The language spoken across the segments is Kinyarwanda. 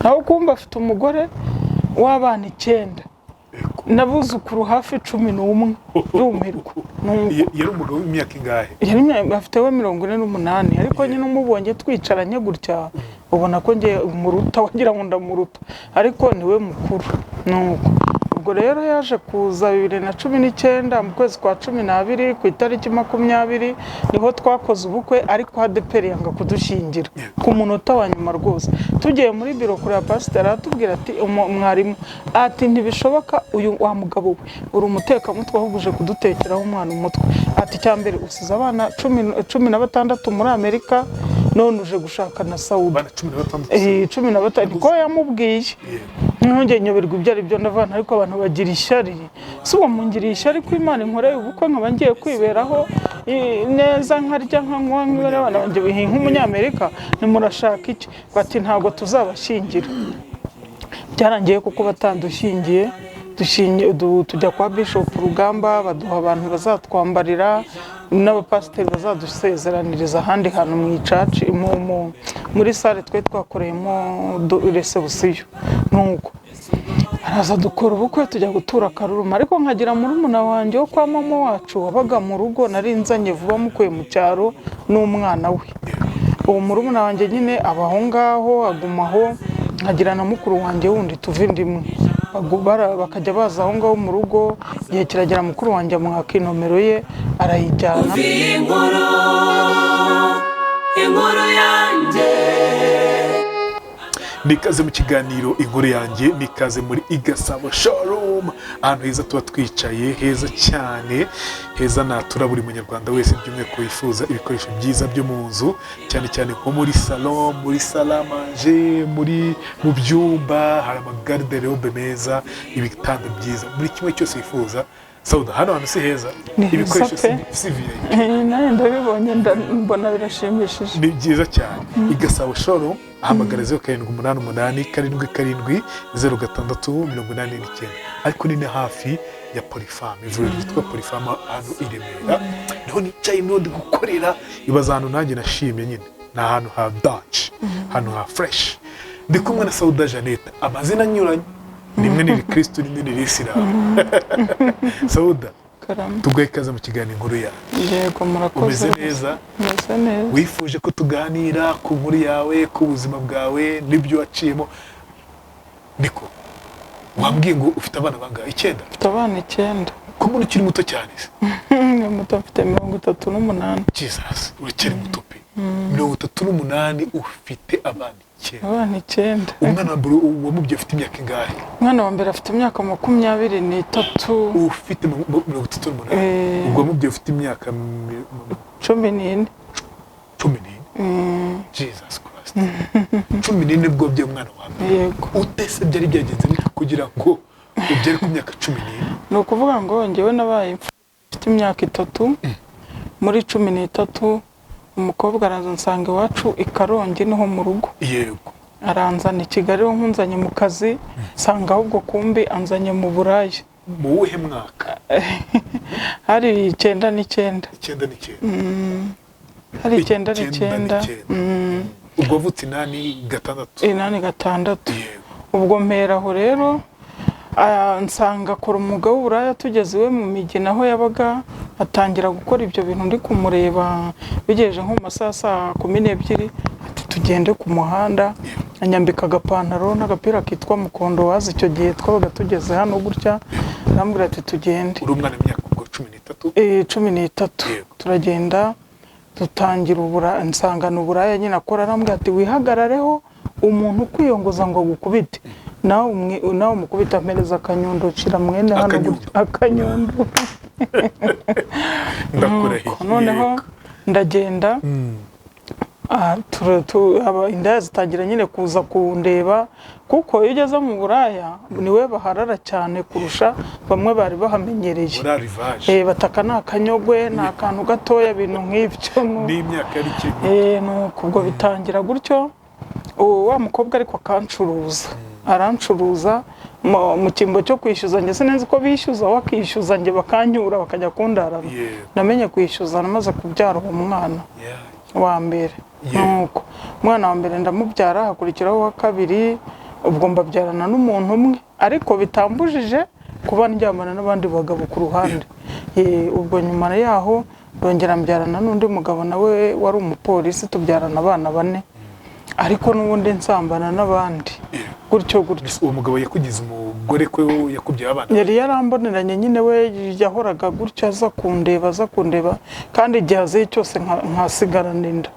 naho kumva afite umugore w'abana 9 nabuzukuru hafi 11 rumirwa yari umugabo w'imyaka ingahe yari afite we 48 ariko nyine umubonye twicaranye gutya ubona ko ngiye umuruta wagira ngo ndamuruta ariko niwe mukuru nuko ubwo rero yaje kuza 2019 mu kwezi kwa 12 ku itariki 20 niho twakoze ubukwe ariko ADPR yanga kudushingira ku munota wa nyuma rwose tugiye muri biro kuri pasiteri atubwira ati mwarimu ati ntibishoboka uyu wa mugabo we uri umuteka mutwe ahubuje kudutekeraho umwana umutwe ati cyambere usize abana 16 muri Amerika none uje gushaka na Saudi 16 ko yamubwiye nonge nyoberwa ibyo ari byo ndavana ariko abantu bagira ishyari si uwo mungiriye ishyari ko Imana inkoreye ubukwe nkaba ngiye kwiberaho neza nkarya nkanywa abana banjye bihinga nk'umunyamerika nimurashaka iki bati ntabwo tuzabashingira byarangiye kuko batandushingiye tujya kwa Bishop Rugamba baduha abantu bazatwambarira n'abapasiteri bazadusezeraniriza ahandi hantu mu icaci muri sale twe twakoreyemo reception nuko araza dukora ubukwe tujya gutura Karuruma ariko nkagira murumuna wanjye wo kwa mama wacu wabaga mu rugo narinzanye vuba mukuye mu cyaro n'umwana we uwo murumuna wanjye nyine abaho ngaho agumaho nkagira na mukuru wanjye wundi tuva indimwe bakajya baza aho ngaho mu rugo igihe kiragera mukuru wanjye amwaka inomero ye arayijyana inkuru yanjye nikaze mu kiganiro inkuru yanjye nikaze muri Igasabo showroom ahantu heza tuba twicaye heza cyane heza natura buri munyarwanda wese by'umwihariko wifuza ibikoresho byiza byo mu nzu cyane cyane nko muri salon muri salamanje mu byumba hari amagarderobe meza ibitanda byiza muri kimwe cyose wifuza Sauda hano hantu si heza ibikoresho si VIP nayo ndabibonye mbona birashimishije ni byiza cyane Igasabo showroom ahamagara 0788 07 ariko ni hafi ya Polyfarm ivuriro ryitwa Polyfarm ahantu i Remera niho nicaye ndi gukorera ibaza ahantu nanjye nashimye nyine ni ahantu ha Dutch ahantu ha fresh ndi kumwe na Sauda Jeannette amazina anyuranye nimwe ni Kristo nimwe ni Islam Sauda tugaye kaza mu kiganiro inkuru yawe yego murakoze umeze neza wifuje ko tuganira ku nkuru yawe ku buzima bwawe n'ibyo waciyemo niko wambwiye ngo ufite abana bangahe 9 ufite abana 9 ko muri ukiri muto cyane se ni muto mfite 38 Jesus ukiri muto pe 38 ufite abana 9 umwana wamubye afite imyaka ingahe umwana wa mbere afite imyaka 23 ufite 38 ubwo wamubye ufite imyaka 14 Jesus Christ 14 bwo byo umwana wa mbere yego utese byari byagenze kugira ngo ubyere ku myaka 14 no kuvuga ngo ngewe nabaye mfite imyaka 3 muri 13 umukobwa araza nsanga iwacu ikarongi niho mu rugo yego aranzana Kigali nkunzanye mu kazi sanga ahubwo kumbi anzanye mu Burayi mu wuhe mwaka hari 9 hari 9 ubwo vutse 8 ubwo mperaho rero nsanga akora umwuga w'uburaya tugeze iwe mu migi naho yabaga atangira gukora ibyo bintu ndi kumureba bigejeje nko mu masaha saa 12 ati tugende ku muhanda anyambika agapantaro n'agapira kitwa mukondo wazi icyo gihe twabaga tugeze hano gutya arambwira ati tugende uri umwana w'imyaka 13 13 turagenda dutangira uburaya nsangana uburaya nyine akora arambwira ati wihagarareho umuntu kwiyongoza ngo gukubite nawe umukubita mpereza akanyundo cira mwene hano akanyundo ndakurahiye noneho ndagenda indaya zitangira nyine kuza kundeba kuko iyo ugeze mu Buraya niwe baharara cyane kurusha bamwe bari bahamenyereye bataka n'akanyogwe n'akantu gatoya ibintu nk'ibyo n'imyaka ari kimwe nuko ubwo bitangira gutyo wa mukobwa ariko akancuruza arancuruza mu kimbo cyo kwishyuza njye sinenzi ko bishyuza wakishyuza njye bakanyura bakajya kundarana namenye kwishyuza namaze kubyara uwo mwana wa mbere nuko umwana wa mbere ndamubyara hakurikiraho wa kabiri ubwo mbabyarana n'umuntu umwe ariko bitambujije kuba ndyamana n'abandi bagabo ku ruhande. Ubwo nyuma yaho ndongera mbyarana n'undi mugabo nawe wari umupolisi, tubyarana abana 4 ariko n'ubundi nsambana n'abandi gutyo. Uwo mugabo yakugize umugore ko yakubyaye abana? Yari yaramboneranye nyine, we yahoraga gutyo aza kundeba kandi igihe aziye cyose nkasigarana inda.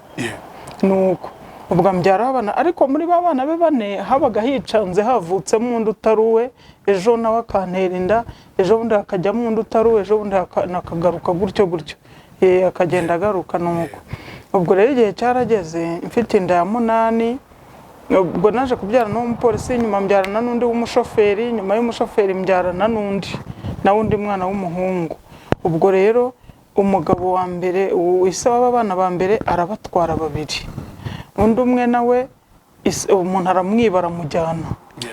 Nuko ubwo mbyara abana, ariko muri ba bana be 4 habaga hicanze havutsemo undi utari uwe, ejo nawe akantera inda, ejo bundi akajyamo undi utari uwe, ejo bundi nakagaruka gutyo akagenda agaruka. Nuko ubwo rero igihe cyarageze mfite inda ya 8, ubwo naje kubyarana n'umupolisi, nyuma mbyarana n'undi w'umushoferi, nyuma y'umushoferi mbyarana n'undi mwana w'umuhungu. Ubwo rero umugabo wa mbere ise w'abana ba mbere arabatwara 2, undi umwe nawe umuntu aramwibara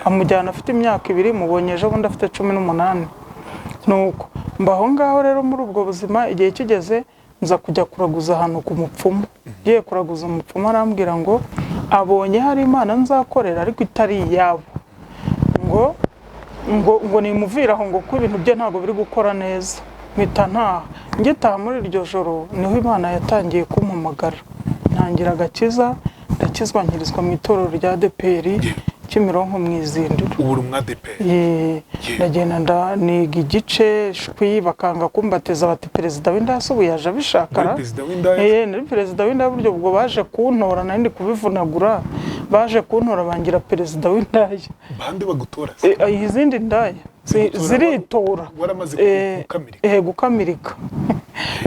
amujyana afite imyaka 2, mubonye ejo bundi afite 18. Nuko mbaho ngaho rero muri ubwo buzima, igihe kigeze nza kujya kuraguza ahantu ku mupfumu. Ngiye kuraguza umupfumu arambwira ngo abonye hari Imana nzakorera ariko itari iyabo, ngo nimuviraho ngo ko ibintu bye ntago biri gukora neza. Mpita ngitaha muri iryo joro niho Imana yatangiye kumpamagara, ntangira agakiza, ndakizwa nkirizwa mu itorero rya ADEPR Kimironko mu Izindiro. Uburi umwa ADEPR? Ndagenda niga igice shwi, bakanga kumbateza bati perezida w'indaya ubu yaje abishakara. Nari perezida w'indaya, buryo ubwo baje kuntora nandi kubivunagura, baje kuntora bangira perezida w'indaya. Bande bagutora? Izindi ndaya ziritora. Waramaze gukamirika.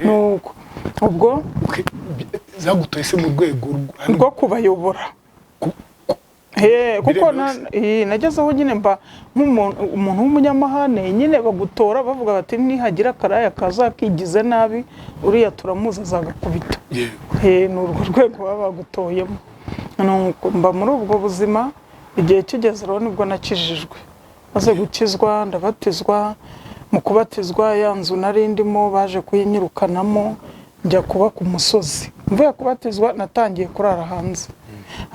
Nuko ubwo zagutoye se mu rwego rwo kubayobora. Kuko nagezeho nyine mba nk'umuntu w'umunyamahane, nyine bagutora bavuga bati nihagira akaraya kazakigize nabi uriya turamuza azagakubita. Ni urwo rwego baba bagutoyemo. Mba muri ubwo buzima, igihe kigeze rero nibwo nakijijwe. Maze gukizwa ndabatizwa, mu kubatizwa ya nzu nari ndimo baje kuyinyirukanamo, njya kuba ku musozi. Mvuye kubatizwa natangiye kurara hanze,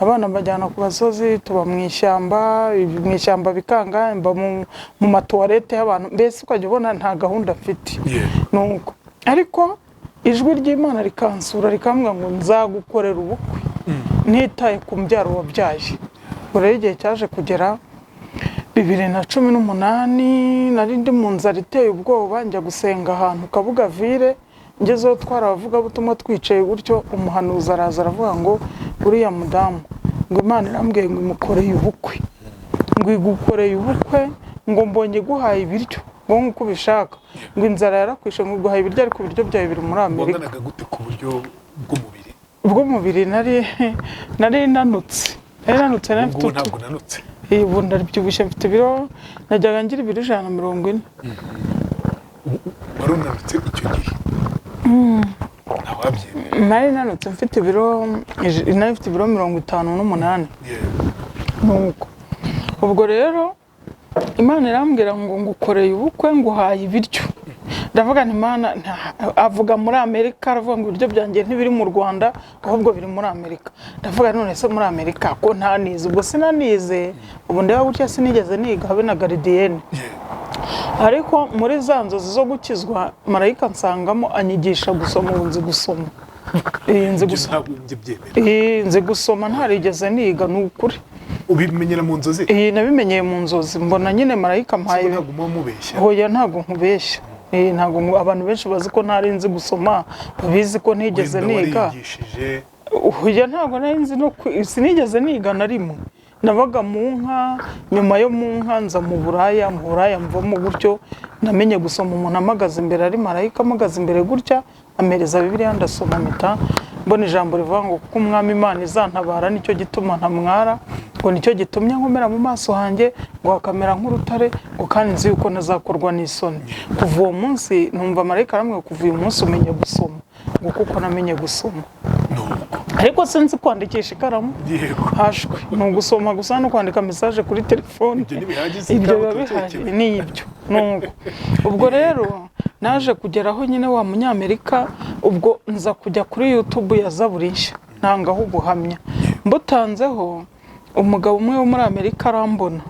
abana mbajyana ku basozi, tuba mu ishyamba bikanga, mba mu matuwarete y'abantu, mbese ukajya ubona nta gahunda mfite. Nuko ariko ijwi ry'Imana rikansura rikambwira ngo nzagukorera ubukwe ntitaye ku mbyaro wabyaye. Rero igihe cyaje kugera 2018, nari ndi mu nzara iteye ubwoba, njya gusenga ahantu Kabugavire. Ngezeho twarabavuga butumwa twicaye gutyo, umuhanuzi araza aravuga ngo uriya mudamu ngo Imana irambwiye ngo imukoreye ubukwe, ngo igukoreye ubukwe, ngo mbonye guhaye ibiryo ngo nkuko ubishaka, ngo inzara yarakwishe, ngo guhaye ibiryo ariko ibiryo byawe biri muri Amerika. Wanganaga gute ku buryo bw'umubiri? Bw'umubiri nari nanutse. Ubwo ntabwo nanutse? Ubu ndaribyibushye, mfite ibiro, najyaga ngira ibiro 140. Wari unanutse icyo gihe? Nari nanutse mfite ibiro 58. Nuko ubwo rero Imana irambwira ngo ngukoreye ubukwe, nguhaye ibiryo. Ndavuga nti Imana, avuga muri Amerika, aravuga ngo ibiryo byanjye ntibiri mu Rwanda ahubwo biri muri Amerika. Ndavuga none se muri Amerika ko ntanize, ubwo sinanize, ubu ndeba gutya sinigeze niga habe na garidiyene. Ariko muri za nzozi zo gukizwa marayika nsangamo anyigisha gusoma, nzi gusoma. Nzi gusoma ntarigeze niga, ni ukuri. Ubimenyera mu nzozi? Nabimenyeye mu nzozi, mbona nyine marayika mpaye. Ntabwo mubeshya? Hoya ntabwo nkubeshya. Ntabwo abantu benshi bazi ko ntari nzi gusoma, babizi ko ntigeze niga. Hoya ntabwo nari nzi sinigeze niga na rimwe. Nabaga mu nka, nyuma yo mu nka nza mu buraya mvamo gutyo, namenye gusoma. Umuntu amagaze imbere ari marayika, amagaze imbere gutya amereza Bibiliya ndasoma, mpita mbona ijambo rivuga ngo kuko umwami Imana izantabara nicyo gituma ntamwara, ngo nicyo gitumye nkomera mu maso hanjye, ngo hakamera nk'urutare, ngo kandi nzi yuko nazakorwa n'isoni. Kuva uwo munsi numva marayika aramwe, kuva uyu munsi umenye gusoma, ngo kuko namenye gusoma. Ariko sinzi kwandikisha ikaramu. Hashwe ni ugusoma gusa no kwandika message kuri telefone. Ibyo babihari ni ibyo. Nuko ubwo rero naje kugeraho nyine wa munyamerika, ubwo nza kujya kuri YouTube ya Zaburi nshya, ntangaho ubuhamya mbutanzeho. umugabo umwe wo muri Amerika arambona,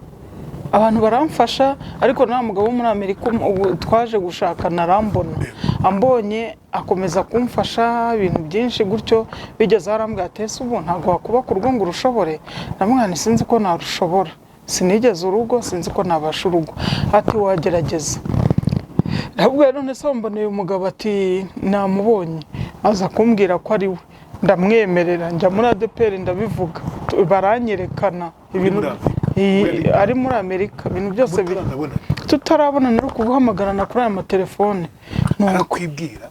abantu baramfasha, ariko nta mugabo wo muri Amerika ubu twaje gushakana arambona, ambonye akomeza kumfasha ibintu byinshi gutyo, bigeze arambwira ati ese ubu ntabwo wakubaka urugo ngo urushobore? Ndamubwira nti sinzi ko narushobora, sinigeze urugo, sinzi ko nabasha urugo. Ati wagerageza. Ndabwira none se mboneye umugabo, ati namubonye, aza kumbwira ko ari we, ndamwemerera, njya muri ADPR ndabivuga, baranyerekana ibintu ari muri Amerika, ibintu byose tutarabona no kuguhamagarana kuri aya matelefone.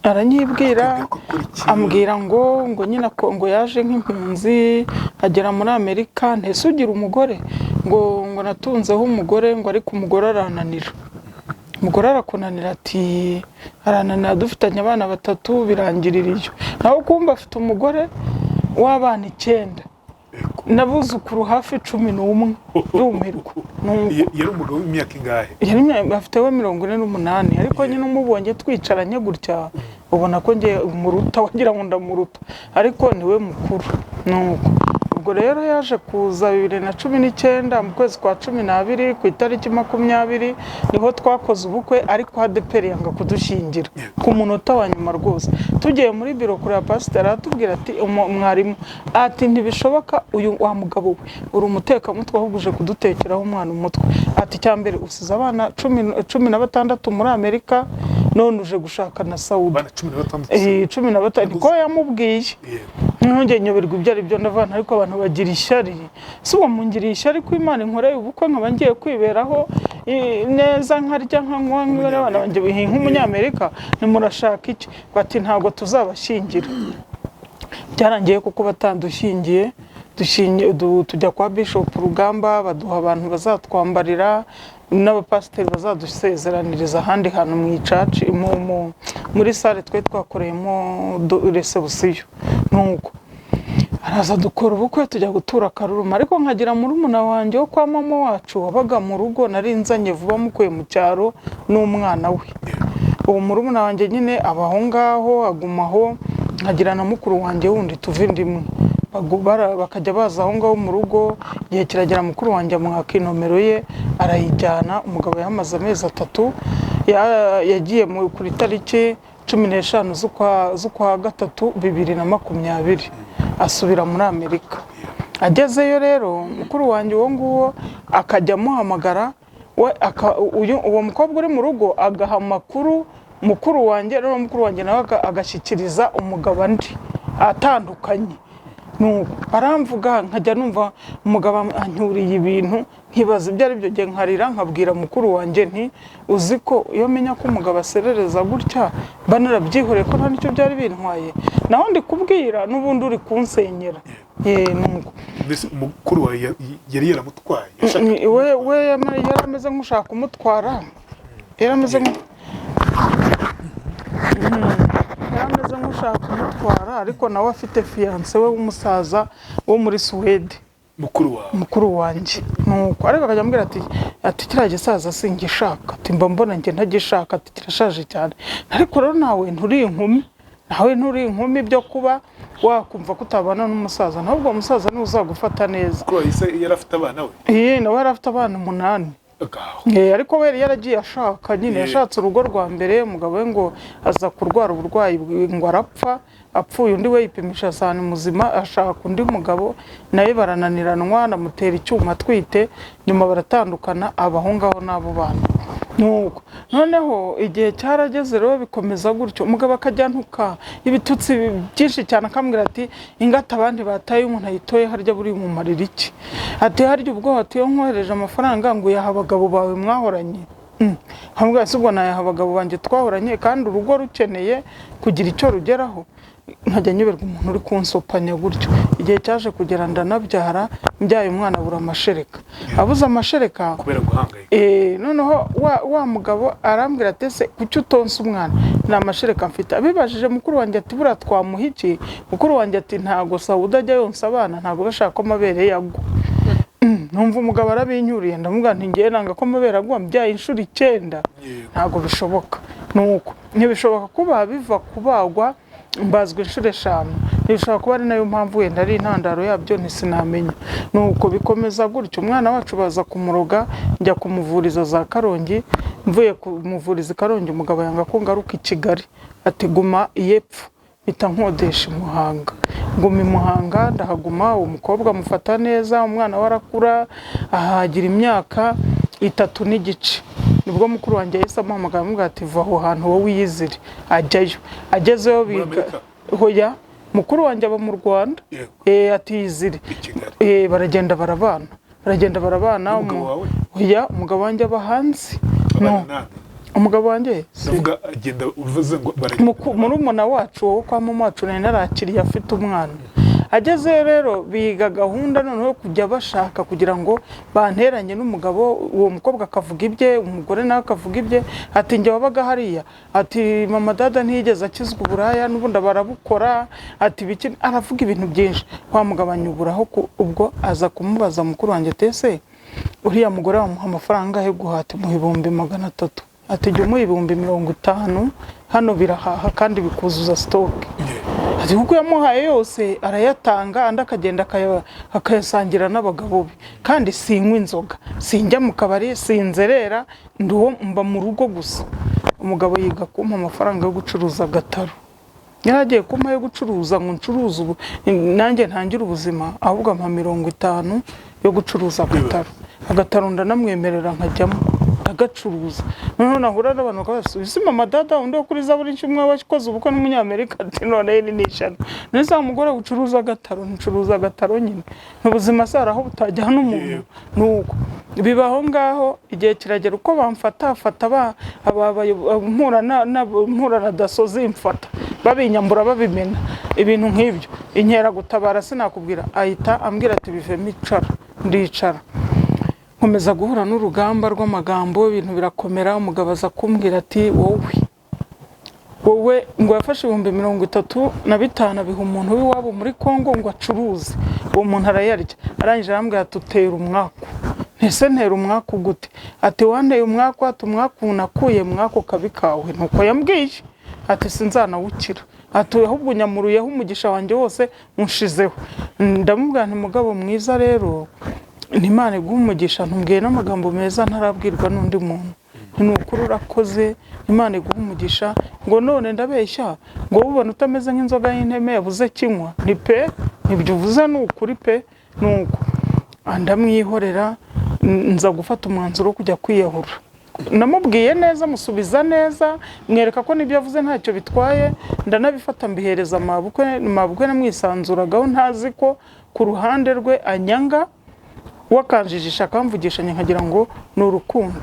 Aranyibwira, ambwira ngo nyina ko ngo yaje nk'impunzi agera muri Amerika, ntese ugira umugore, ngo natunzeho umugore, ngo ariko umugore arananira. Umugore arakunanira, ati arananira, dufitanye abana 3 birangirira iyo. Naho kumba afite umugore w'abana 9 nabuzukuru hafi 11 rumirwa. Yari umugabo w'imyaka ingahe? Yari afite we 48, ariko nyine umubonye twicaranye gutya ubona ko ngiye umuruta, wagira ngo ndamuruta, ariko niwe mukuru. Nuko ubwo rero yaje kuza 2019 mu kwezi kwa 12 ku itariki 20 niho twakoze ubukwe, ariko ADPR yanga kudushingira ku munota wa nyuma rwose. Tugiye muri biro kuri pasiteri atubwira ati umwarimu ati ntibishoboka, uyu wa mugabo we uri umuteka mutwe ahubuje kudutekeraho umwana umutwe. Ati cyambere usize abana 16 muri Amerika, none uje gushaka na Saudi. 16 niko yamubwiye. Nonge nyoberwa ibyo ari byo ndavana, ariko abantu bagira ishyari. Si uwo mungiriye ishyari ko Imana inkoreye ubukwe nkaba ngiye kwiberaho neza nkarya nkanywa nk'abana banjye nk'umunyamerika, nimurashaka iki? Bati ntabwo tuzabashingira. Byarangiye kuko batandushingiye, tujya kwa Bishop Rugamba, baduha abantu bazatwambarira n'abapasiteri bazadusezeraniriza ahandi hantu mu icaci muri sale twe twakoreyemo reception. Nuko araza dukora ubukwe, tujya gutura Karuruma, ariko nkagira muri umuna wanjye wo kwa mama wacu wabaga mu rugo, nari nzanye vuba mukuye mu cyaro n'umwana we. Uwo muri umuna wanjye nyine abaho ngaho, agumaho, nkagira na mukuru wanjye wundi tuva indimwe, bakajya baza aho ngaho mu rugo. Igihe kiragera mukuru wanjye amwaka inomero ye arayijyana. Umugabo yamaze amezi 3, yagiye kuri tariki 15 z'ukwa 3 2020 asubira muri Amerika. Agezeyo rero mukuru wanjye uwo nguwo akajya amuhamagara, uwo mukobwa uri mu rugo agaha amakuru mukuru wanjye, rero mukuru wanjye nawe agashyikiriza umugabo andi atandukanye. Nuko baramvuga, nkajya numva umugabo anyuriye ibintu, nkibaza ibyo ari byo, ngiye nkarira, nkabwira mukuru wanjye nti uzi ko iyo menya ko umugabo aserereza gutya mba narabyihoreye ko nta nicyo byari bintwaye, naho ndi kubwira n'ubundi uri kunsenyera. Nuko mukuru wawe yari yaramutwaye? We yarameze nk'ushaka kumutwara, yarameze nk'ushaka kumutwara, ariko nawe afite fiance we w'umusaza wo muri Suwede, mukuru wanjye. Nuko ariko akajya ambwira ati kiriya gisaza singishaka, ati mba mbona njye ntagishaka, ati kirashaje cyane. Ariko rero nawe nturi inkumi byo kuba wakumva kutabana n'umusaza, ntabwo umusaza ni uzagufata neza. Ko yari afite abana we? Nawe yari afite abana 8. Ariko we yaragiye ashaka, nyine yashatse urugo rwa mbere, umugabo we ngo aza kurwara uburwayi ngo arapfa, apfuye undi we yipimisha sani muzima, ashaka undi mugabo nawe barananiranwa, anamutera icyuma atwite, nyuma baratandukana, abaho ngaho n'abo bana. Nuko noneho igihe cyarageze rero bikomeza gutyo, umugabo akajyantuka ibitutsi byinshi cyane, akambwira ati ingata abandi bataye umuntu ayitoye harya buri mu marira iki? Ati harya ubwo ati yo nkohereje amafaranga ngo yaha abagabo bawe mwahoranye. Hambwa subwo nayaha abagabo banje twahoranye, kandi urugo rukeneye kugira icyo rugeraho. Nkajya nyoberwa umuntu uri kunsopanya gutyo. Igihe cyaje kugera ndanabyara, mbyaye umwana bura amashereka. Abuze amashereka kubera guhangayika. Noneho wa mugabo arambwira ati se kuki utonsa umwana? Na amashereka mfite. Abibajije mukuru wanjye ati bura twamuhiki. Mukuru wanjye ati ntago Sauda ajya yonsa abana, ntago bashaka ko amabere yagwa. Numva umugabo arabinyuriye, ndavuga nti ngiye nanga ko amabere agwa, mbyaye inshuro 9, ntago bishoboka. Nuko ntibishoboka kuba biva kubagwa mbazwe inshuro 5. bishobora kuba ari nayo mpamvu wenda ari intandaro yabyo ntisinamenya. Nuko bikomeza gutyo, umwana wacu baza kumuroga, njya kumuvuriza za Karongi, mvuye kumuvuriza Karongi umugabo yanga ko ngaruka i Kigali, ati guma iyepfo mpita nkodesha Muhanga. Nguma i Muhanga ndahaguma, umukobwa amufata neza, umwana warakura ahagira imyaka 3 n'igice. Nibwo mukuru wanjye yahise amuhamagara amubwira ati va aho hantu wowe wiyizire, ajyayo. Agezeyo biga hoya, mukuru wanjye aba mu Rwanda, atiyizire, baragenda barabana. Umugabo wanjye aba hanze. Umugabo wanjye ndavuga agenda uvuze ngo murumuna wacu wo kwa mama wacu nari narakiriye afite umwana. Ageze rero biga gahunda noneho kujya bashaka kugira ngo banteranye n'umugabo, uwo mukobwa akavuga ibye, umugore nawe akavuga ibye, ati njye wabaga hariya, ati mama dada ntiyigeze akizwa uburaya n'ubundi barabukora, ati biki, aravuga ibintu byinshi. Wamugabanya uburaho, ubwo aza kumubaza mukuru wanjye, tese uriya mugore wamuha amafaranga yo guhata mu 300, ati jya umuha 50 hano birahaha kandi bikuzuza stock. Ati kuko yamuhaye yose arayatanga, andi akagenda akayasangira n'abagabo be, kandi sinywa inzoga, sinjya mu kabari, sinzerera, nduwo mba mu rugo gusa. Umugabo yiga kumpa amafaranga yo gucuruza agataro. Yaragiye kumpa yo gucuruza ngo ncuruze ubu nanjye ntangira ubuzima, ahubwo ampa 50 yo gucuruza agataro. Agataro ndanamwemerera nkajyamo agacuruza. Noneho nahura n'abantu bakabasubiza, mama dada undi wo kuri Zaburi nshimwe wakoze ubukwe n'umunyamerika, ati none ni nishano. Neza umugore ucuruza agataro, ncuruza agataro nyine. N'ubuzima sara aho butajyana umuntu. Nuko bibaho ngaho, igihe kiragera uko bamfata mpura na daso zimfata, babinyambura babimena ibintu nk'ibyo. Inkera gutabara sinakubwira, ahita ambwira ati bivemo icara. Ndicara nkomeza guhura n'urugamba rw'amagambo, ibintu birakomera. Umugabo aza kumbwira ati wowe ngo yafashe 35,000 biha umuntu w'iwabo muri Kongo ngo acuruze, uwo muntu arayarya. Arangije arambwira ati utera umwaku. Ntese ntera umwaku gute? Ati wanteye umwaku, ati umwaku nakuye mwako kabikawe. Nuko yambwiye ati sinzanawukira, ati ahubwo nyamuruyeho umugisha wanjye wose unshizeho. Ndamubwira nti mugabo mwiza rero, Imana iguha ntumbwiye n'amagambo meza ntarabwirwa n'undi muntu. Nukuri urakoze, Imana iguha umugisha. Ngo none ndabeshya ngo ubona utameze nk'inzoga y'inteme yabuze kinywa, ni pe nibyo uvuze n'ukuri pe. Nuko ndamwihorera, nza gufata umwanzuro kujya kwiyahura. Namubwiye neza, musubiza neza, mwereka ko nibyo yavuze ntacyo bitwaye, ndanabifata mbihereza mabukwe namwisanzuragaho, ntazi ko ku ruhande rwe anyanga, wakanjijisha akamvugisha nkagira ngo ni urukundo.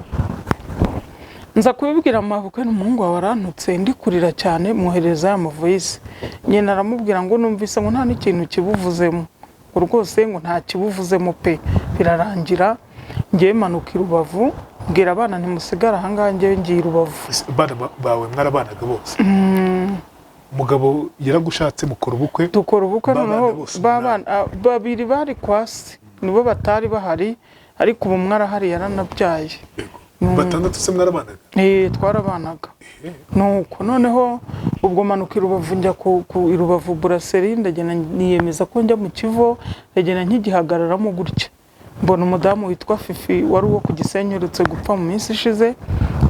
Nza kubibwira mabukwe n'umuhungu wawe arantutse, ndikurira cyane, mwohereza ya voice. Nyina aramubwira ngo numvise ngo nta n'ikintu kibuvuzemo, rwose ngo nta kibuvuzemo pe. Birarangira ngiye manuka i Rubavu, mbwira abana ntimusigara ahangaha, ngiye ngiye i Rubavu. Abana bawe mwarabanaga bose? Umugabo yaragushatse mukora ubukwe? Dukora ubukwe, noneho babiri bari kwasi nibo batari bahari, ariko ubu mwarahari yaranabyaye. 6 se mwarabanaga? Twarabanaga. Nuko noneho ubwo manuka i Rubavu, njya ku i Rubavu Brasserie, ndagenda niyemeza ko njya mu Kivo, ndagenda nkigihagararamo gutya. Mbona umudamu witwa Fifi wari uwo ku Gisenyi uretse gupfa mu minsi ishize.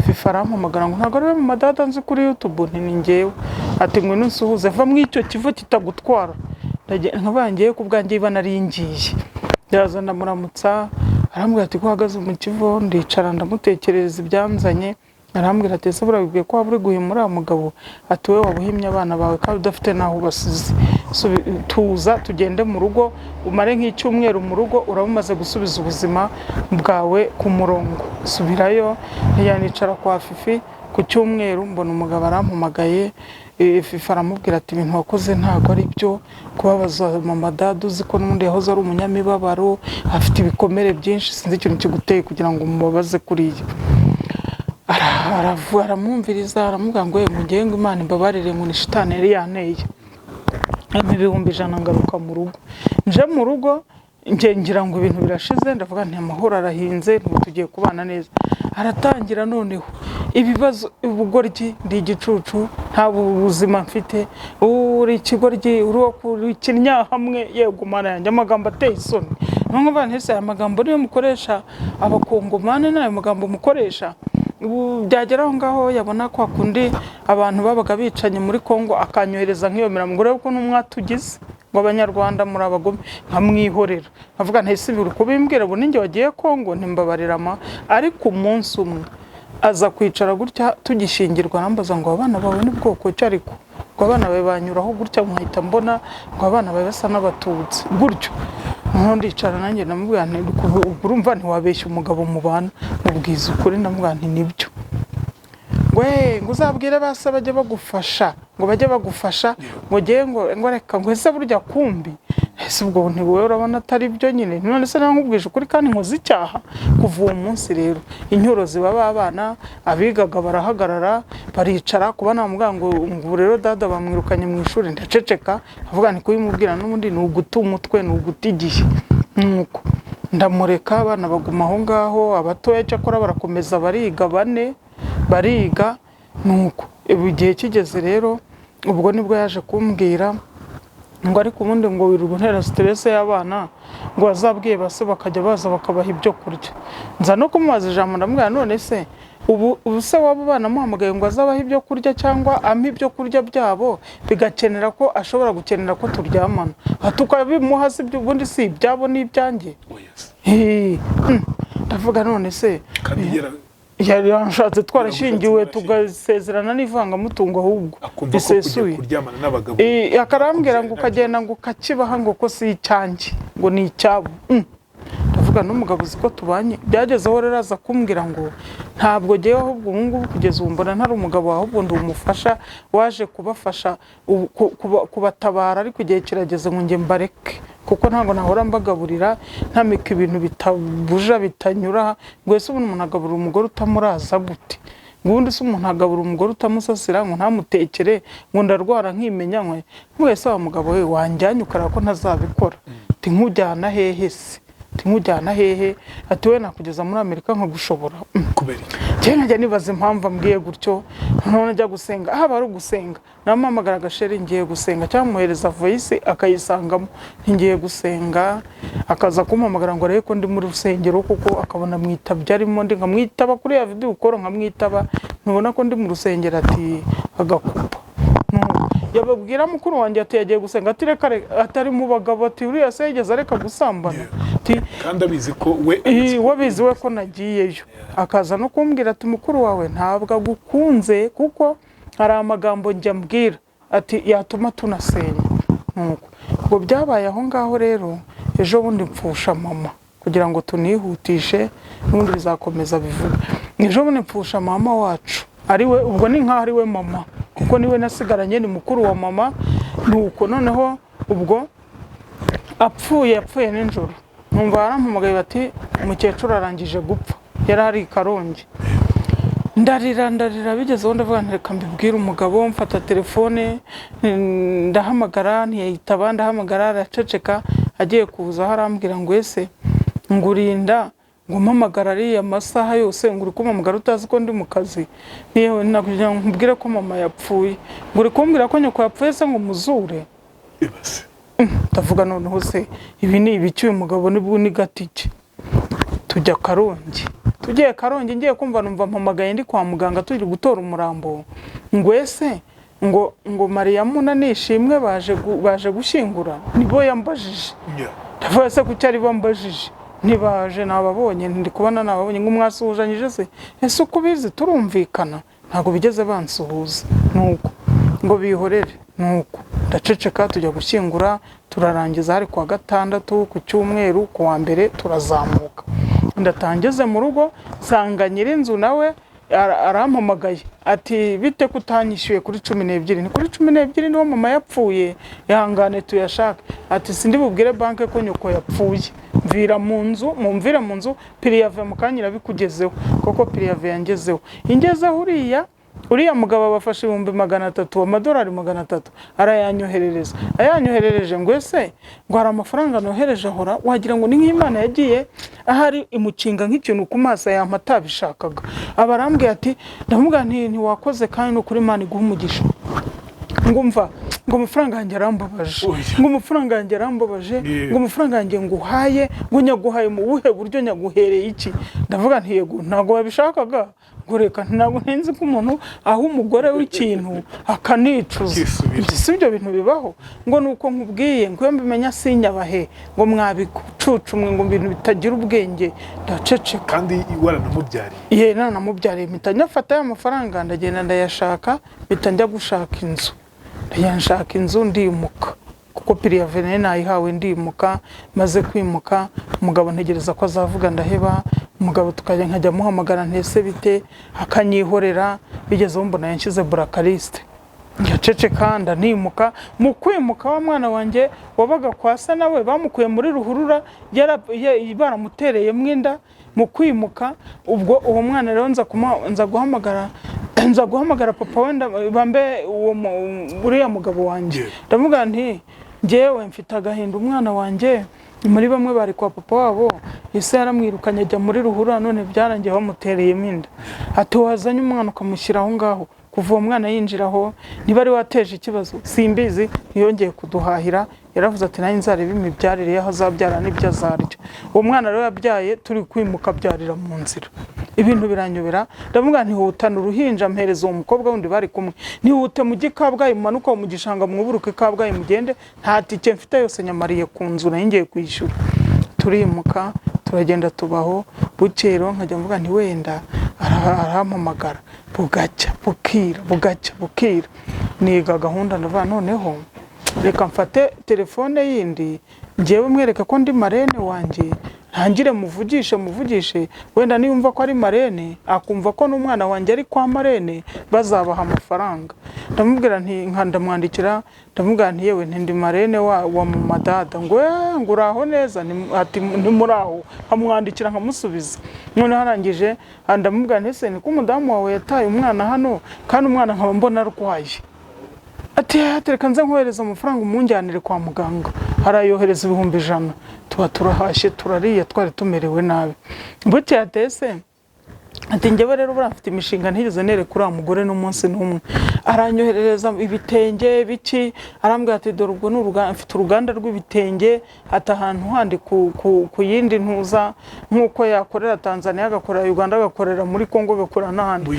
Fifi arampamagara ngo ntabwo ari mama dada nzi kuri YouTube, nti ni njyewe. Ati ngo nunsuhuze va mu icyo Kivo kitagutwara. Nkaba ngiye ku bwanjye iba nari ngiye. Yaza ndamuramutsa, arambwira ati ko uhagaze mu Kivo, ndicara ndamutekereza ibyanzanye. Arambwira ati ese burabibwiye ko waburi guhimura umugabo, ati we wabuhimye abana bawe kandi udafite naho ubasize. Tuza tugende mu rugo, umare nk'icyumweru mu rugo, urabumaze gusubiza ubuzima bwawe ku murongo. Subirayo. Yanicara kwa Fifi ku cyumweru, mbona umugabo arampamagaye. Fifi aramubwira ati ibintu wakoze ntago ari byo, kubabaza mama dada uzi ko n'undi yahoze ari umunyamibabaro, afite ibikomere byinshi, sinzi ikintu kiguteye kugira ngo umubabaze kuriya. Aramwumviriza, aramubwira ngo mugiye ngo Imana imbabarire ngo ni shitani yari yanteye. 100,000 ngaruka mu rugo. Nje mu rugo ngira ngo ibintu birashize, ndavuga nti amahoro arahinze, tugiye kubana neza. Aratangira noneho ibibazo ubugoryi ndi igicucu nta buzima mfite uri ikigoryi uri ikinya hamwe yego mana yanjye amagambo ateye isoni nko bantese aya magambo niyo mukoresha abakongomane n'ayo magambo mukoresha byagera aho ngaho yabona kwa kundi abantu babaga bicanye muri Kongo akanyohereza nk'iyo mirambo ngo uko n'umwatugize ngo abanyarwanda muri abagome nkamwihorera avuga ntese biri kubimbwira ngo ninjye wagiye Kongo ntimbabarirama ariko umunsi umwe aza kwicara gutya tugishingirwa nambaza ngo abana bawe ni bwoko ki ariko ngo abana bawe banyuraho gutya mwahita mbona ngo abana bawe basa n'abatutsi gutyo ndicara nanjye namubwira nti urumva ntiwabeshya umugabo mubana mubwiza ukuri ndamubwira nti nibyo ngo uzabwire base bajye bagufasha ngo bajye bagufasha ngo giye ngo reka ngo ese burya kumbi ese ubwo ntiwe urabona atari byo nyine none se nkubwije ukuri kandi nkoze icyaha kuva uwo munsi rero inyuro ziba abana abigaga barahagarara baricara kuba namubwira ngo rero dada bamwirukanye mu ishuri ndaceceka avuga nti kubimubwira n'ubundi ni uguta umutwe ni uguta igihe nuko ndamureka abana baguma aho ngaho abatoya cyakora barakomeza bariga bane bariga nuko igihe kigeze rero ubwo nibwo yaje kumbwira ngo ariko ubundi ngo wirirwa ntera stress y'abana ngo azabwiye base bakajya baza bakabaha ibyo kurya nza no kumubaza ijambo ndamubwira none se ubu se waba bana muhamagaye ngo azabaha ibyo kurya cyangwa ampa ibyo kurya byabo bigakenera ko ashobora gukenera ko turyamana tukabimuha se ubundi si ibyabo n'ibyanjye ndavuga none se yanshatse twarashingiwe tugasezerana n'ivangamutungo ahubwo bisesuye akarambwira ngo ukagenda ngo ukakibaha ngo ko si icyanjye ngo ni icyabo ndavuga n'umugabo uzi ko tubanye byagezeho rero aza kumbwira ngo ntabwo ngewe ahubwo ubu ngubu kugeza ubu mbona ntari umugabo ahubwo ndi umufasha waje kubafasha kubatabara ariko igihe kirageze ngo njye mbareke kuko ntabwo nahora mbagaburira ntamika ibintu bitabuja bitanyura ngo ese ubundi umuntu agaburira umugore utamuraza gute ubundi se umuntu agaburira umugore utamusasira ngo ntamutekere ngo ndarwara nkimenya nkwe mwese wa mugabo we wanjyanye ukara ko ntazabikora ti nkujyana hehe se timujyana hehe ati we nakugeza muri Amerika nkagushobora kubera cyane njya nibaza impamvu ambwiye gutyo none njya gusenga haba ari gusenga namamagara gasheri ngiye gusenga cyangwa muhereza voice akayisangamo ngiye gusenga akaza kumpamagara ngo arebe ko ndi muri rusengero kuko akabona mwitabye arimo ndi nkamwitaba kuri ya video ukora nkamwitaba nubona ko ndi mu rusengero ati agakupa yababwira mukuru wanjye ati yagiye gusenga ati reka atari mu bagabo ati uriya se yigeze areka gusambana kandi abizi ko we wabizi we ko nagiyeyo akaza no kumbwira ati mukuru wawe ntabwo agukunze kuko hari amagambo njya mbwira ati yatuma tunasenya nuko ngo byabaye aho ngaho rero ejo bundi mpfusha mama kugira ngo tunihutishe n'ubundi bizakomeza bivuga ejo bundi mpfusha mama wacu ari we ubwo ni nkaho ari we mama kuko niwe nasigaranye ni mukuru wa mama nuko noneho ubwo yapfuye n'ijoro numva barampamagaye bati umukecuru arangije gupfa yari ari Karongi ndarira bigezeho ndavuga ntireka mbibwira umugabo mfata telefone ndahamagara ntiyitaba ndahamagara araceceka agiye kuza harambwira ngo ese ngurinda ngo mpamagara ari amasaha yose ngo uri kumpamagara utazi ko ndi mu kazi niyewe nakugira ngo mbwire ko mama yapfuye ngo uri kumbwira ko nyoko yapfuye se ngo muzure ibase ndavuga noneho se ibi ni ibiki uyu mugabo ni gatike tujya Karongi tugiye Karongi ngiye kumva numva mpamagaye ndi kwa muganga turi gutora umurambo ngo ese ngo Mariyamu na Nishimwe baje gushyingura nibo yambajije ndavuga se kuki ari bambajije ntibaje nababonye ndi kubona nababonye ngo mwasuhuzanyije se ese uko bizi turumvikana ntago bigeze bansuhuza nuko ngo bihorere nuko ndaceceka tujya gushyingura turarangiza hari kwa gatandatu ku cyumweru ku wa mbere turazamuka ndatangeze mu rugo nsanga nyirinzu nawe arampamagaye ati bite kutanyishyuye kuri 12 ni kuri 12 niwo mama yapfuye yahangane tuyashaka ati sindi bubwire banke ko nyoko yapfuye mvira mu nzu piriyave mu kanyira bikugezeho koko piriyave yangezeho ingezeho uriya uriya mugabo abafashe 300,000 amadolari 300 arayanyoherereza ayanyoherereje ngo ese ngo hari amafaranga nohereje ahora wagira ngo ni nk'Imana yagiye ahari imukinga nk'ikintu ku maso yamata bishakaga abarambwiye ati ndamubwira nti wakoze kandi no kuri Imana iguha umugisha ngumva ngo amafaranga yanjye arambabaje ngo amafaranga yanjye arambabaje ngo amafaranga yanjye nguhaye ngo nyaguhaye mu buhe buryo nyaguhereye iki ndavuga nti yego ntago babishakaga ngo reka ntago ntenze ko umuntu aho umugore w'ikintu akanicuza sibyo bintu bibaho ngo nuko nkubwiye ngo mbimenya sinyabahe ngo mwabikucucumwe ngo ibintu bitagira ubwenge ndacece kandi waranamubyari nanamubyariye mpita afata ya mafaranga ndagenda ndayashaka mpita njya gushaka inzu yanshaka inzu ndimuka kuko Piriyavene nayihawe ndimuka maze kwimuka umugabo ntegereza ko azavuga ndaheba umugabo tukajya nkajya muhamagara ntese bite akanyihorera bigezeho mbona yanshize burakariste ngaceceka ndanimuka mu kwimuka wa mwana wanjye wabaga kwa se nawe bamukuye muri ruhurura baramutereye mwinda mu kwimuka ubwo uwo mwana rero nza guhamagara papa wenda bambe uriya mugabo wanjye ndavuga nti ngewe mfite agahinda umwana wanjye muri bamwe bari kwa papa wabo ise yaramwirukanye ajya muri ruhurura none byarangiye bamutereyemo inda ati wazanye umwana ukamushyira aho ngaho kuva uwo mwana yinjiraho niba ari wateje ikibazo simbizi ntiyongeye kuduhahira yaravuze ati nanjye nzareba imibyarire y'aho azabyara n'ibyo azarya uwo mwana rero yabyaye turi kwimuka byarira mu nzira ibintu biranyobera ndavuga ntihutana uruhinja mpereza uwo mukobwa wundi bari kumwe ntihute mu Kabgayi mumanuka mu gishanga mwuburuke Kabgayi mugende nta tike mfite yose nyamariye ku nzu ngiye kwishyura turimuka turagenda tubaho bukero nkajya mvuga nti wenda arampamagara bugacya bukira niga gahunda ndavuga noneho reka mfate telefone yindi ngewe mwereka ko ndi marene wanjye ntangire muvugishe wenda niyumva ko ari marene akumva ko n'umwana wanjye ari kwa marene bazabaha amafaranga ndamubwira nti ndamwandikira ndamubwira nti yewe ndi marene wa mama dada ngo uraho neza ati ntimuraho amwandikira nkamusubiza none harangije ndamubwira nti ese niko umudamu wawe yataye umwana hano kandi umwana nkaba mbona arwaye ati reka nze nkohereza amafaranga umunjyanire kwa muganga harayohereza 100,000 tuba turahashye turariye twari tumerewe nabi buti yatese ati ngewe rero burafite imishinga ntigeze nere kuri mugore n'umunsi n'umwe aranyoherereza ibitenge biki arambwira ati dore ubwo mfite uruganda rw'ibitenge ata ahantu handi ku yindi ntuza nkuko yakorera Tanzania agakorera Uganda agakorera muri Kongo agakorera n'ahandi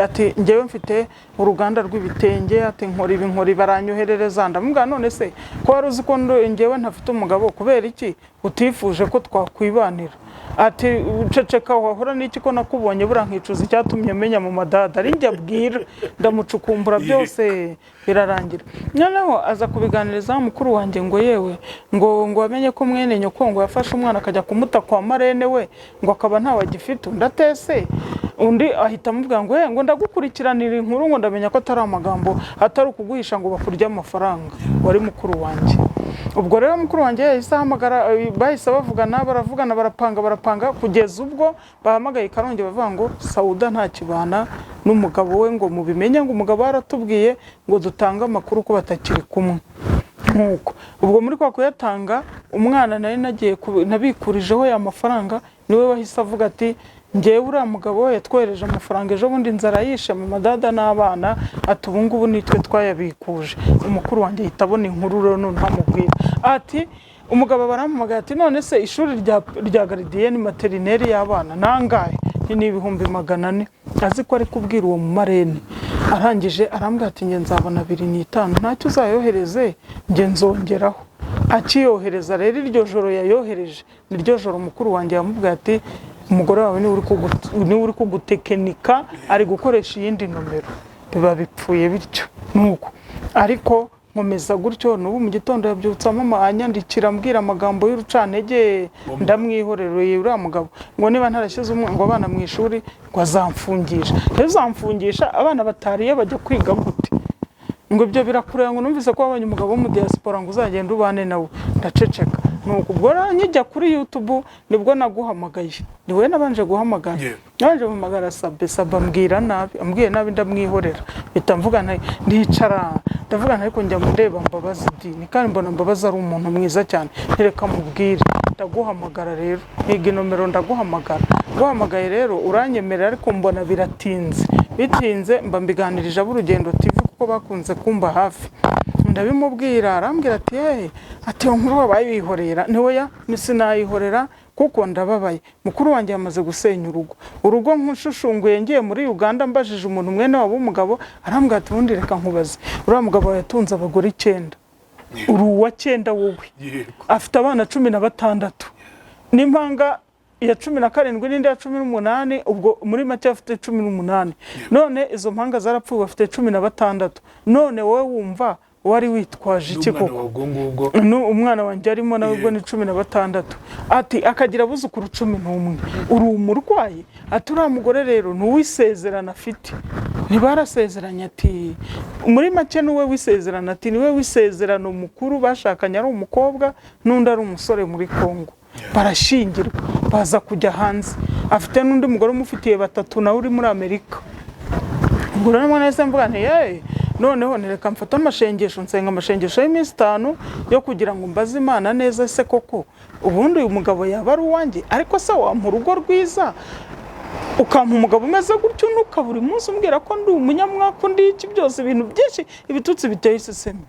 ati ngewe mfite uruganda rw'ibitenge ati nkora baranyoherereza ndamubwira none se ko wari uzi ko ngewe ntafite umugabo kubera iki utifuje ko twakwibanira ati uceceka wahora n'iki ko nakubonye burankicuza icyatumye menya mu madada ari njye abwira ndamucukumbura byose birarangira noneho aza kubiganiriza mukuru wanjye ngo yewe ngo amenye ko mwene nyoko ngo yafashe umwana akajya kumuta kwa marene we ngo akaba ntawe agifite ndatese undi ahita amubwira ngo ndagukurikiranira inkuru ngo ndamenya ko atari amagambo atari ukuguhisha ngo bakurya amafaranga wari mukuru wanjye ubwo rero mukuru wanjye yahise ahamagara bahise bavugana barapanga kugeza ubwo bahamagaye Karongi bavuga ngo Sauda nta kibana n'umugabo we ngo mubimenye ngo umugabo aratubwiye ngo dutanga amakuru ko batakiri kumwe nkuko ubwo muri kwa kuyatanga umwana nari nagiye nabikurijeho ya mafaranga niwe wahise avuga ati ngewe uriya mugabo yatwohereje amafaranga ejo bundi inzara yishe mu madada n'abana ati ubu ngubu nitwe twayabikuje umukuru wanjye ahita abona inkuru rero ntamubwira ati umugabo barampamagaye ati none se ishuri rya garidiyeni materineri y'abana nangahe ni 400,000 azi ko ari kubwira uwo marene arangije arambwira ati nge nzabona 2,500 ntacyo uzayohereze nge nzongeraho akiyohereza rero iryo joro yayohereje niryo joro mukuru wanjye yamubwiye ati umugore wawe ni uri kugutekenika ari gukoresha iyindi nomero biba bipfuye bityo nuko ariko nkomeza gutyo n'ubu mu gitondo yabyutsa mama anyandikira ambwira amagambo y'urucantege ndamwihorereye uriya mugabo ngo niba ntarashyize ngo abana mu ishuri ngo azamfungisha ntazamfungisha abana batariye bajya kwiga gute ngo ibyo birakureba ngo numvise ko wabonye umugabo wo mu diaspora ngo uzagenda ubane nawe ndaceceka nuko ubwo nkijya kuri YouTube nibwo naguhamagaye niwe nabanje guhamagara nabanje guhamagara Sabe ambwiye nabi ndamwihorera bita mvuga ndicara ndavuga ariko njya mureba Mbabazi dini kandi mbona Mbabazi ari umuntu mwiza cyane ntereka mubwire ndaguhamagara rero nige nomero guhamagaye rero uranyemerera ariko mbona bitinze mba mbiganirije ab'Urugendo TV kuko bakunze kumba hafi ndabimubwira arambwira ati nkuru wabaye wihorera niwe sinayihorera kuko ndababaye mukuru wanjye yamaze gusenya urugo nk'ushushunguye ngiye muri Uganda mbajije umuntu mwene wabo umugabo arambwira ati ubundi reka nkubaze uriya mugabo yatunze abagore 9 uruwa 9 wowe afite abana 16 n'impanga ya 17 n'indi ya 18 ubwo muri make afite 18 none izo mpanga zarapfuye afite 16 none wowe wumva wari witwaje iki koko umwana wanjye arimo nawe ubwo ni 16 ati akagira abuzukuru 11 uri umurwayi ati uriya mugore rero n'uwisezerana afite ntibarasezeranye ati muri make n'uwe wisezerana ati niwe wisezerano mukuru bashakanye ari umukobwa n'undi ari umusore muri Kongo barashingirwa baza kujya hanze afite n'undi mugore umufitiye 3 nawe uri muri Amerika ubwo rero nahise mvuga nti noneho nereka mfata amashengesho nsenga amashengesho y'iminsi 5 yo kugira ngo mbaze Imana neza se koko ubundi uyu mugabo yaba ari uwanjye ariko se wampa urugo rwiza ukampa umugabo umeze gutyo nuka buri munsi umbwira ko ndi umunyamwaka ndi iki byose ibintu byinshi ibitutsi biteye iseseme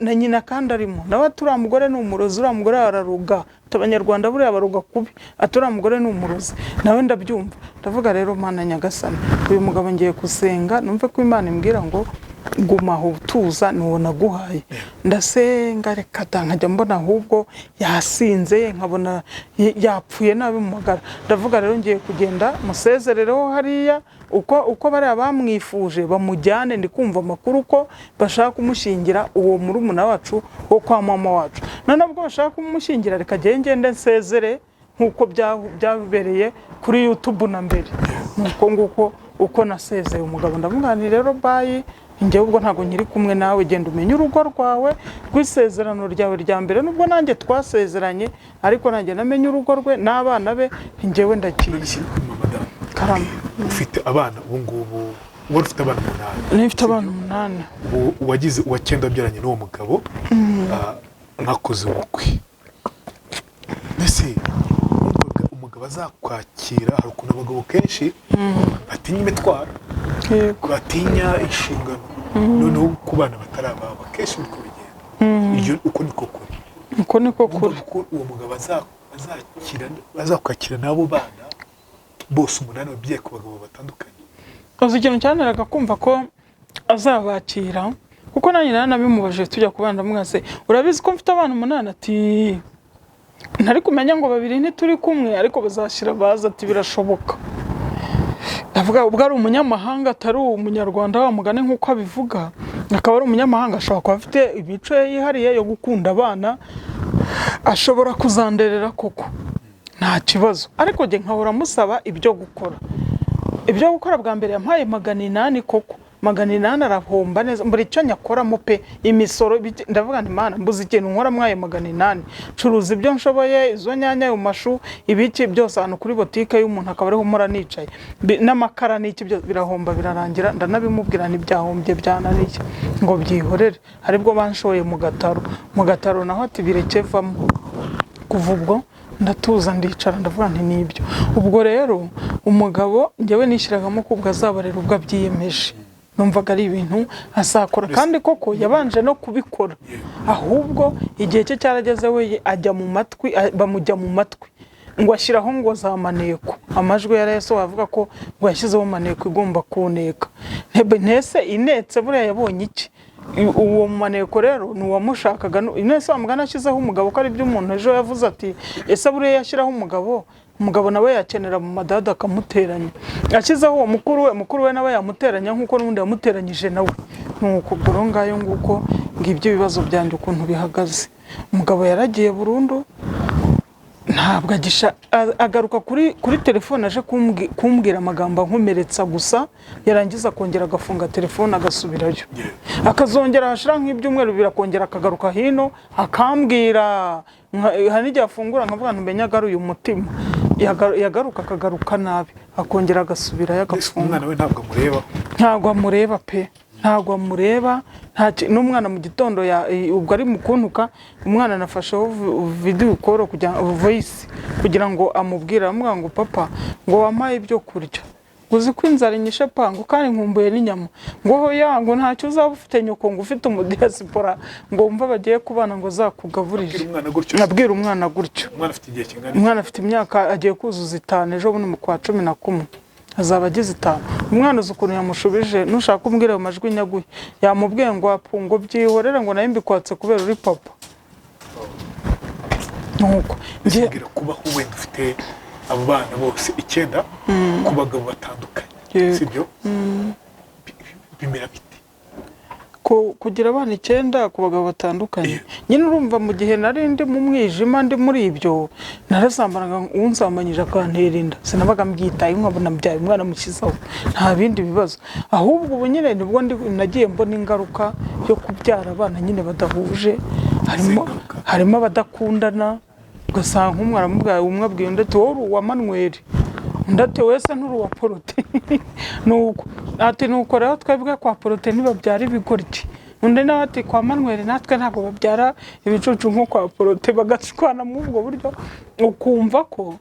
na nyina kandi arimo nawe turiya mugore ni umurozi uriya mugore araruga abanyarwanda buriya baruga kubi aturiya mugore ni umurozi nawe ndabyumva ndavuga rero Mana Nyagasani uyu mugabo ngiye kusenga numve ko Imana imbwira ngo guma aho tuza niwo naguhaye ndasenga reka nkajya mbona ahubwo yasinze nkabona yapfuye nabi mu magara ndavuga rero ngiye kugenda musezerereho hariya uko bari abamwifuje bamujyane ndikumva amakuru ko bashaka kumushingira uwo murumuna wacu wo kwa mama wacu nanabwo bashaka kumushingira reka ngende nsezere nkuko byabereye kuri YouTube na mbere nuko uko nasezeye umugabo ndamugani rero bayi njyewe ubwo ntago nyiri kumwe nawe genda umenye urugo rwawe rw'isezerano ryawe rya mbere nubwo nanjye twasezeranye ariko nanjye namenye urugo rwe n'abana be njyewe ndakiye karama ufite abana ubu ngubu wari ufite abana 8 nifite abana 8 wagize uwa 9 wabyaranye n'uwo mugabo mwakoze ubukwe mbese umugabo azakwakira hari ukuntu abagabo kenshi batinya imitwaro batinya inshingano noneho ku bana batarababa kenshi biko bigenda iyo uko niko kuri uwo mugabo azakwakira n'abo bana bose 8 babyeyi ku bagabo batandukanye uzi ikintu cyaneraga kumva ko azabakira kuko nanjye nanabimubaje tujya kubana mwase urabizi ko mfite abana 8 ati ntari kumenya ngo 2 ntituri kumwe ariko bazashira baza ati birashoboka ndavuga ubwo ari umunyamahanga atari umunyarwanda wa mugane nkuko abivuga akaba ari umunyamahanga ashobora kuba afite imico yihariye yo gukunda abana ashobora kuzanderera koko nta kibazo ariko je nkahora musaba ibyo gukora bwa mbere yampaye 800 koko 800 arahomba neza muri cyo nyakoramo pe imisoro ndavuga nti Mana mbuze ikintu nkora mwaye 800 curuza ibyo nshoboye izo nyanya yo mashu ibiki byose hano kuri botike y'umuntu akabariho mura nicaye n'amakara n'iki byo birahomba birarangira ndanabimubwira ntibyahombye byananiye ngo byihorere haribwo banshoye mu gataro naho ati birekevamo kuva ubwo ndatuza ndicara ndavuga nti nibyo ubwo rero umugabo njyewe nishyiragamo kubwa azabarera ubwo abyiyemeje numvaga ari ibintu asakora kandi koko yabanje no kubikora ahubwo igihe cye cyarageze we ajya mu matwi bamujya mu matwi ngo ashyiraho ngo za maneko amajwi yarayeso avuga ko ngo yashyizeho maneko igomba kuneka ntese inetse buriya yabonye iki uwo maneko rero ni uwamushakaga inese wamugana ashyizeho umugabo ko ari byo umuntu ejo yavuze ati ese buriya yashyiraho umugabo nawe yakenera mu madada akamuteranya ashyizeho uwo mukuru we nawe yamuteranya nkuko n'undi yamuteranyije nawe nuko buro ngayo nguko ngibyo ibibazo byanje ukuntu bihagaze umugabo yaragiye burundu ntabwo agaruka kuri telefone aje kumbwira amagambo ankomeretsa gusa, yarangiza akongera agafunga telefone agasubirayo, akazongera hashira nk'ibyumweru birakongera akagaruka hino akambwira, hari n'igihe afungura nkavuga ntumenya agaruye umutima, yagaruka akagaruka nabi akongera agasubirayo agafunga. Umwana we ntabwo amureba? Ntabwo amureba pe, ntabwo amureba. N'umwana mu gitondo ubwo ari mukuntuka, umwana nafasheho video call voice kugira ngo amubwire, amubwira ngo papa ngo wampaye ibyo kurya, uzi ko inzara inyishe pango kandi nkumbuye n'inyama, ngo hoya ngo ntacyo uzaba ufite nyoko, ngo ufite umudiaspora ngo umva bagiye kubana ngo zakugaburije. Nabwira umwana gutyo. Umwana afite igihe kingana? Umwana afite imyaka agiye kuzuza 5 ejo bundi mu kwa 11 azaba agize 5. Umwana uzi ukuntu yamushubije, nushaka kumbwira ayo majwi nyaguye, yamubwiye ngo apungo byihorere ngo nayo mbikwatse kubera uri papa. Nuko ngira kuba wenda ufite abo bana bose 9 ku bagabo batandukanye, sibyo? Bimera bite kugira abana 9 ku bagabo batandukanye? Nyine urumva mu gihe nari ndi mu mwijima ndi muri ibyo, narasambanaga unsambanyije akantera inda, sinabaga mbyitaye nkabona mbyaye umwana mukizaho, nta bindi bibazo. Ahubwo ubu nyine nibwo nagiye mbona ingaruka yo kubyara abana nyine badahuje, harimo abadakundana, ugasanga umwana amubwaye umwe abwiye undi ati wowe wa Manuel, undi ati wese nturi wa Porote. Nuko ati nuko rero twebwe kwa Porote ntibabyara ibigoryi, undi nawe ati kwa Manuel natwe ntabwo babyara ibicucu nko kwa Porote, bagashwana mu ubwo buryo, ukumva ko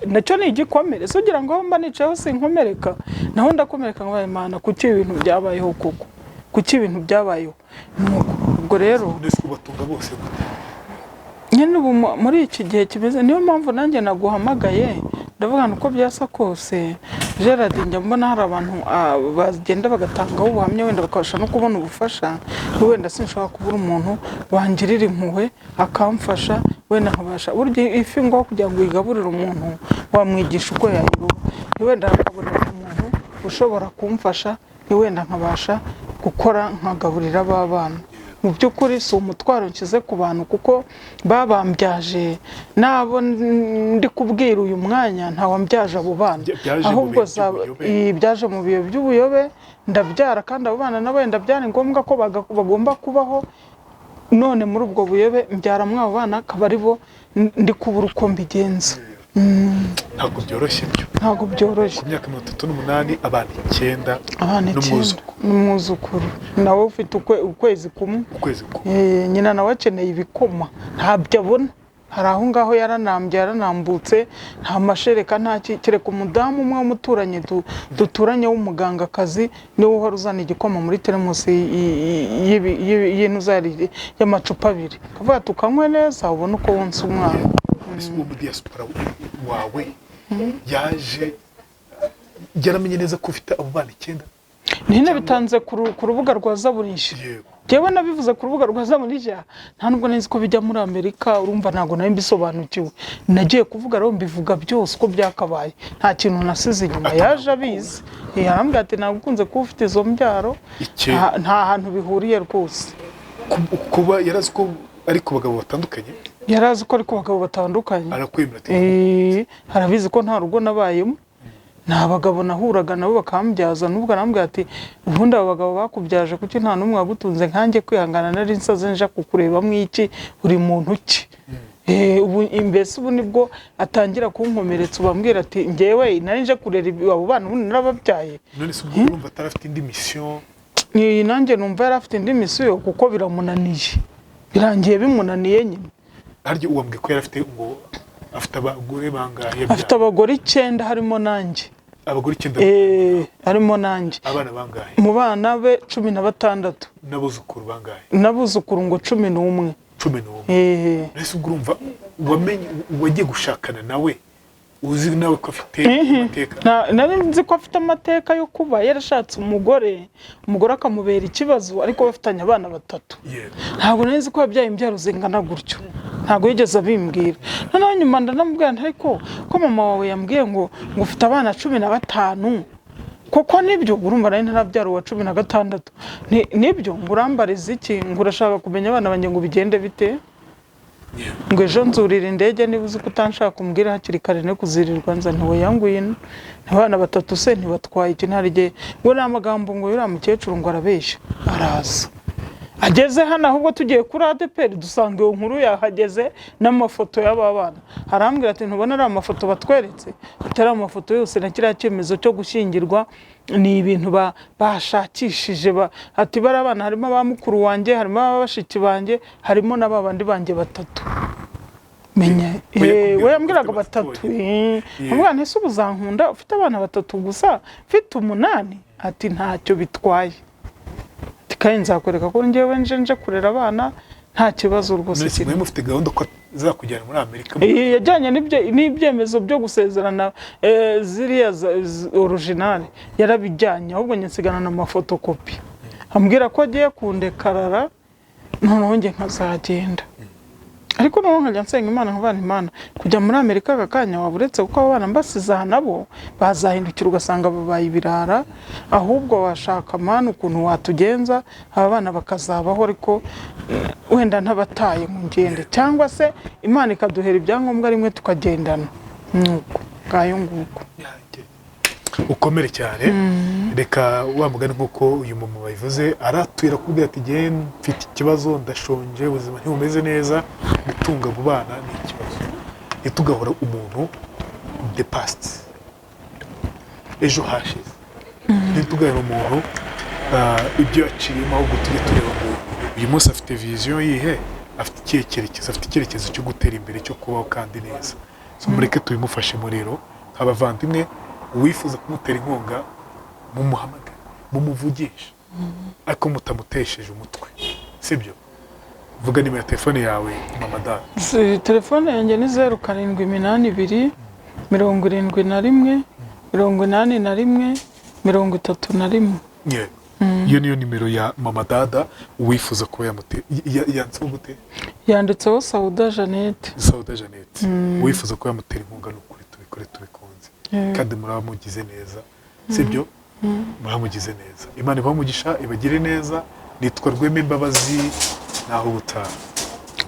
nacyo ni igikomere. So ugira ngo mba nicayeho sinkomereka, naho ndakomereka ngo Imana kuki ibintu byabayeho koko, kuki ibintu byabayeho. Nuko ubwo rero batunga bose nyine ubu muri iki gihe kimeze, niyo mpamvu nanjye naguhamagaye ndavuga uko byasa kose. Gerard njya mbona hari abantu bagenda bagatangaho ubuhamya, wenda bakabasha no kubona ubufasha, wenda sinshobora kubura umuntu wangirira impuhwe akamfasha, wenda nkabasha burya ifi ngo kugira ngo igaburire umuntu wamwigisha uko yayiroba, wenda akabona umuntu ushobora kumfasha, wenda nkabasha gukora nkagaburira abana. Mu by'ukuri si umutwaro nshyize ku bantu kuko babambyaje, nabo ndi kubwira uyu mwanya ntawambyaje abo bana, ahubwo byaje mu biyo by'ubuyobe ndabyara, kandi abo bana nabo ndabyara ngombwa ko bagomba kubaho. None muri ubwo buyobe mbyara mwabo bana akaba ari bo ndi kubura uko mbigenza. Ntabwo byoroshye byo. Ntabwo byoroshye. Ku myaka 38 abana 9 n'umwuzukuru, nawe ufite ukwezi kumwe. Nyina nawe akeneye ibikoma, ntabyo abona. Hari aho ngaho yaranambutse, nta mashereka nta kereka umudamu umwe w'umuturanyi duturanye w'umugangakazi niwe uhora uzana igikoma muri teremusi y'inuzari y'amacupa 2, kavuga tukanywe neza ubona uko wonsa umwana. Uwo mu diaspora wawe yaje yaramenye neza ko ufite abo bana 9? Nine bitanze ku rubuga rwa Zaburisha. Jewe nabivuze ku rubuga rwa Zaburisha, nta nubwo nzi ko bijya muri Amerika, urumva ntago nayo mbisobanukiwe. Nagiye kuvuga rero mbivuga byose uko byakabaye, nta kintu nasize inyuma. Yaje abizi, yarambwira ati nagukunze ko ufite izo mbyaro, nta hantu bihuriye rwose. Kuba yarazi ko ari ku bagabo batandukanye? Yarazi ko ari ku bagabo batandukanye. Arakwemera ati harabizi ko nta rugo nabayemo, nta bagabo nahuraga nabo bakambyaza, nubwo arambwira ati ubundi abo bagabo bakubyaje kuki nta numwe wagutunze nkanjye kwihangana nari nsaze nja kukureba mwiki uri muntu ki. Ubu imbese ubu nibwo atangira kunkomeretsa, ubambwira ati ngewe nari nje kurera abo bana ubundi narababyaye. None se ubwo urumva atarafite indi mission? Nanjye numva yarafite indi mission kuko biramunaniye, birangiye bimunaniye nyine. Haryo uwambwiye ko yarafite ngo afite abagore bangahe? Afite abagore 9 harimo nanjye. Abagore 9? Harimo nanjye. Abana bangahe? Mu bana be 16. Nabuzukuru bangahe? Nabuzukuru ngo 11. 11? Ese ubwo urumva wamenye wagiye gushakana nawe uzi nawe ko afite amateka? Nari nzi ko afite amateka yo kuba yarashatse umugore akamubera ikibazo, ariko bafitanye abana 3. Ntabwo nari nzi ko yabyaye imbyaro zingana gutyo, ntabwo yigeze abimbwira. Noneho nyuma ndanamubwira ariko ko mama wawe yambwiye ngo ufite abana 15, koko nibyo? Urumva nari ntarabyara uwa 16. Nibyo? Ngurambariza iki? Ngurashaka kumenya abana banjye ngo bigende bite? ngo ejo nzurira indege niba uzi ko utanshaka kumbwira hakiri kare no kuzirirwa nza ntiwayangwino abana batatu se ntibatwaye iki ntarige ngo ni amagambo ngo yuriya mukecuru ngo arabeshya araza ageze hano ahubwo tugiye kuri ADPR dusanga iyo nkuru yahageze n'amafoto y'aba bana arambwira ati ntubona ari amafoto batweretse atari amafoto yose na kiriya cyemezo cyo gushyingirwa ni ibintu bashakishije ati bari abana harimo abamukuru wanjye harimo abashiki banjye harimo n'ababandi banjye batatu menya we yambwiraga batatu ambwira ntese ubuzankunda ufite abana batatu gusa ufite 8 ati ntacyo bitwaye kandi nzakwereka ko njyewe nje kurera abana nta kibazo rwose kimwe mufite gahunda ko zakujyana muri Amerika yajyanye n'ibyemezo byo gusezerana ziriya original yarabijyanye ahubwo nyensigana na mafotokopi ambwira ko agiye kundekarara noneho nge nkazagenda ariko noneho nkajya nsenga Imana nkabana Imana kujya muri Amerika akakanya waburetse kuko abo bana mbasiza nabo bazahindukira ugasanga babaye ibirara ahubwo washaka Mana ukuntu watugenza aba bana bakazabaho ariko wenda ntabataye mu ngende cyangwa se Imana ikaduhera ibyangombwa rimwe tukagendana nuko gayo nguko ukomere cyane reka wamugana nkuko uyu mama bayivuze aratwira kubwira ati je mfite ikibazo ndashonje ubuzima ntibumeze neza gutunga abo bana ni ikibazo ntitugahora umuntu the past ejo hashize ntitugahora umuntu ibyo yaciyemo ahubwo tujye tureba ngo uyu munsi afite vision yihe afite icyerekezo cyo gutera imbere cyo kubaho kandi neza so mureke tubimufashemo rero abavandimwe wifuza kumutera inkunga mumuhamagara mumuvugisha ariko mutamutesheje umutwe sibyo vuga nimero ya telefone yawe mama Dada telefone yanjye ni 0782 71 81 31 iyo niyo nimero ya mama Dada wifuza kuba yamutera yanditseho gute yanditseho Sauda Jeannette wifuza kuba yamutera inkunga n'ukuri tubikore tubikunze kandi muramugize neza sibyo muramugize neza Imana ibamugisha ibagire neza nitwa Rweme Mbabazi naho ubutaha